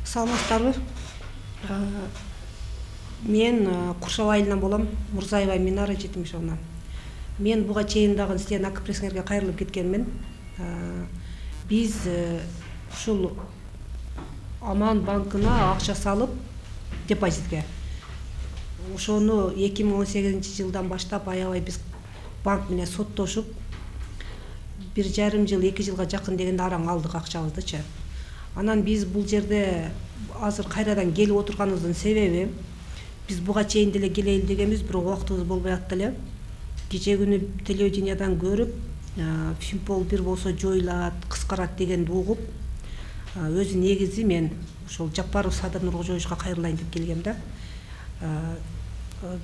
Саламатсыздарбы? Мен Куршаб айылынан болом, Мурзаева Минара Жетимишовна. Мен буга чейин дагы силердин АК прессиңерге кайрылып кеткенмин. Биз ушул Аман банкына акча салып депозитке. Ошону 2018-жылдан баштап аябай биз банк менен соттошуп 1,5 жыл, 2 жылга жакын дегенде араң алдык акчабыздычы. Анан биз бул жерде азыр кайрадан келип отурганыбыздын себеби биз буга чейин деле келели дегенбиз, бирок убактыбыз болбой атты эле. Кече күнү телевидениядан көрүп, Финпол бир болсо жоюлат, кыскарат дегенди угуп, өзү негизи мен ошол Жапаров Садыр Нуркожоевичке кайрылайын деп келгем да.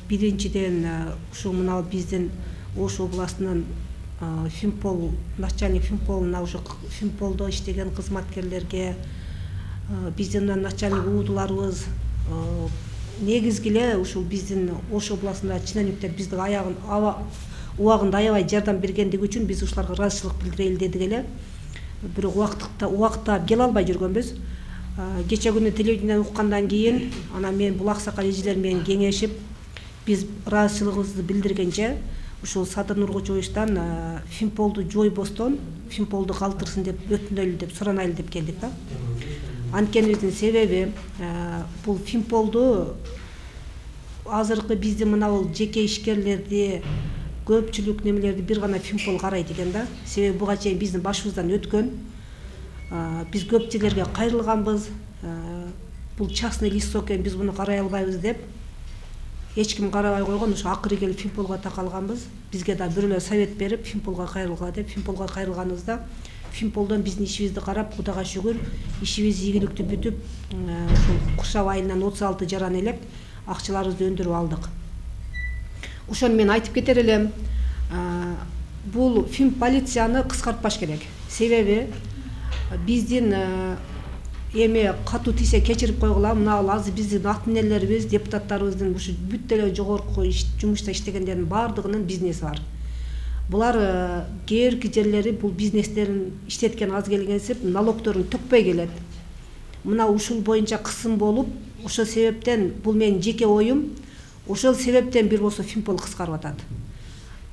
Биринчиден ушу мына биздин Ош областынан Финпол, начальник Финполуна уже Финполдо иштеген кызматкерлерге, биздин начальник уудуларыбыз негизги эле ушул биздин Ош областында чиновниктер биздин убагында аябай жардам бергендиги үчүн биз ушуларга ыраазычылык билдирели дедик эле. Бирок убакта келе албай жүргөнбүз. Кече күнү телевидениеден уккандан кийин анан мен бул аксакал эжелер менен кеңешип, биз ыраазычылыгыбызды билдиргенче ушул Садыр Нуркожоевичтан Финполду жойбостон Финполду калтырсын деп өтүнөлү деп суранайлы деп келдик да. Анткенибиздин себеби бул Финполду азыркы биздин мына бул жеке ишкерлерди, көпчүлүк немелерди бир гана Финпол карайт экен да. Себеби буга чейин биздин башыбыздан өткөн. Биз көп жерлерге кайрылганбыз. Бул частный лицо экен, биз буну карай албайбыз деп эч ким карабай койгон, ошо акыры келип Финполго такалганбыз. Бизге да бирөөлөр совет берип, Финполго кайрылгыла деп, Финполго кайрылганыбызда Финполдон биздин ишибизди карап, Кудайга шүгүр, ишибиз ийгиликтүү бүтүп, ушул Куршаб айылынан 36 жаран элек акчаларыбызды өндүрүп алдык. Ошону мен айтып кетер элем, бул Финполицияны кыскартпаш керек. Себеби биздин эме катуу тийсе кечирип койгула, мына азыр биздин ат энелерибиз, депутаттарыбыздын ушу бүт эле жогорку жумушта иштегендердин баардыгынын бизнеси бар. Булар кээрки жерлери бул бизнестерин иштеткен аз келгенсип налогдорун төкпөй келет. Мына ушул боюнча кысым болуп, ошол себептен бул менин жеке оюм, ошол себептен бир болсо Финпол кыскарып атат.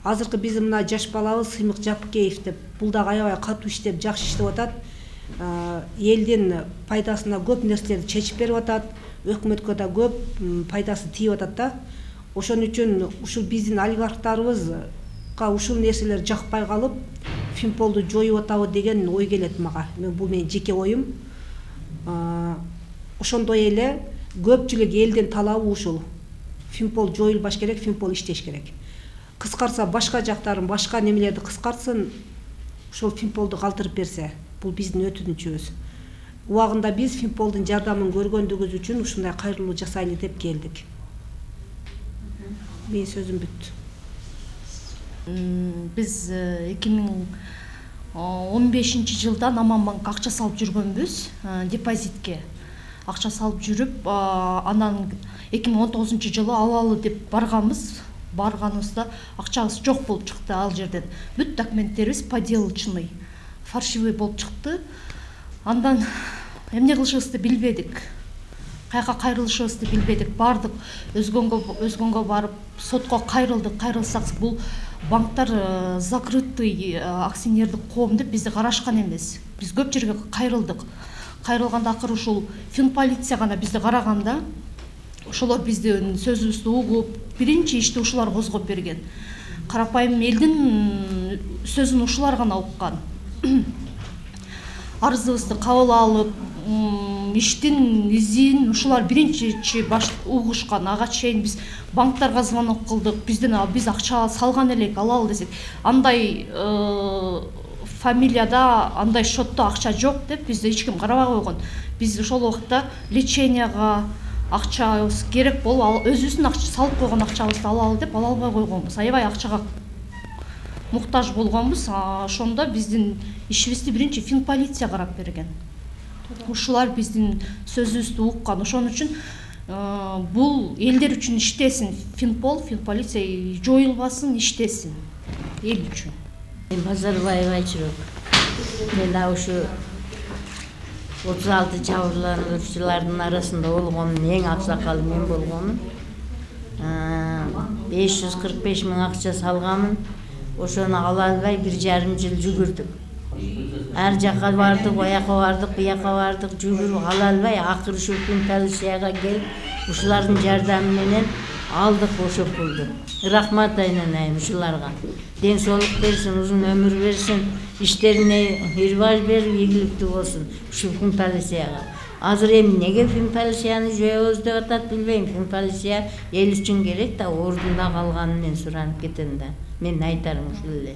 Азыркы биздин мына жаш балабыз Сыймык Жапыкеев деп, бул дагы аябай катуу иштеп, жакшы иштеп атат. Элдин пайдасына көп нерселерди чечип берип атат, өкмөткө да көп пайдасы тийип атат да. Ошон үчүн ушул биздин олигархтарыбызга ушул нерселер жакпай калып, Финполду жоюп атабы деген ой келет мага. Бул менин жеке оюм. Ошондой эле көпчүлүк элдин талабы ушул. Финпол жоюлбаш керек, Финпол иштеш керек. Кыскарса башка жактарын, башка немелерди кыскартсын, ошол Финполду калтырып берсе, бул биздин өтүнүчүбүз. Убагында биз Финполдун жардамын көргөндүгүбүз үчүн ушундай кайрылуу жасайлы деп келдик. Менин сөзүм бүттү. Биз 2015-жылдан Аман банк акча салып жүргөнбүз, депозитке акча салып жүрүп, анан 2019-жылы алалы деп барганбыз. Барганыбызда акчабыз жок болуп чыкты ал жерден. Бүт документтерибиз подделочный, фальшивый болуп чыкты. Андан эмне кылышыбызды билбедик. Каяка кайрылышыбызды билбедик. Бардык өзгөнгө барып сотко кайрылдык. Кайрылсак бул банктар закрытый акционердик коом деп бизди карашкан эмес. Биз көп жерге кайрылдык. Кайрылганда акыры ушул Финполиция гана бизди караганда, ошолор биздин сөзүбүздү угуп, биринчи ишти ушулар козгоп берген. Карапайым элдин сөзүн ушулар гана уккан. Арызыбызды кабыл алып, иштин изин ушулар биринчи баш угушкан. Ага чейин биз банктарга звонок кылдык, биз акча салган элек, алалы десек, андай фамилияда, андай шотто акча жок деп бизди эч ким карабай койгон. Биз ошол убакта леченияга акчабыз керек болуп, өзүбүздүн акча салып койгон акчабызды алалы деп ала албай койгонбуз. Аябай акчага муктаж болгонбуз. Ошондо биздин ишибизди биринчи Финполиция карап берген. Ушулар биздин сөзүбүздү уккан. Ошон үчүн бул элдер үчүн иштесин Финпол, Финполиция жоюлбасын, иштесин эл үчүн. Базарбаева Айчырок. Мен ушу 36 жабырлануучулардын арасында болгонун эң аксакалы мен болгонмун. 545 миң акча салганмын. Ошону ала албай 1,5 жыл жүгүрдүк. Ар жака бардык, ояка бардык, буяка бардык, жүгүрүп ала албай акыры ушу полицияга келип, ушулардын жардамы менен алдык ошо пулду. Рахмат айнанайым ушуларга. Ден соолук берсин, узун өмүр берсин, иштерине ирбаж берип, ийгиликтүү болсун ушу полицияга. Азыр эми неге полицияны жоебуз деп атат билбейм. Полиция эл үчүн керек да, ордунда калганын мен суранып кетем да. Мен айтарым ушул эле.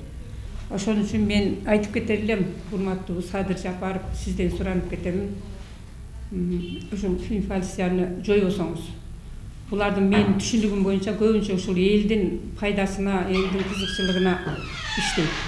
Ошон үчүн мен айтып кетер элем, урматтуу Садыр Жапаров, сизден суранып кетем. Ушул полицияны жойбосоңуз. Булардын менин түшүндүгүм боюнча көбүнчө ушул элдин пайдасына, элдин кызыкчылыгына иштейт.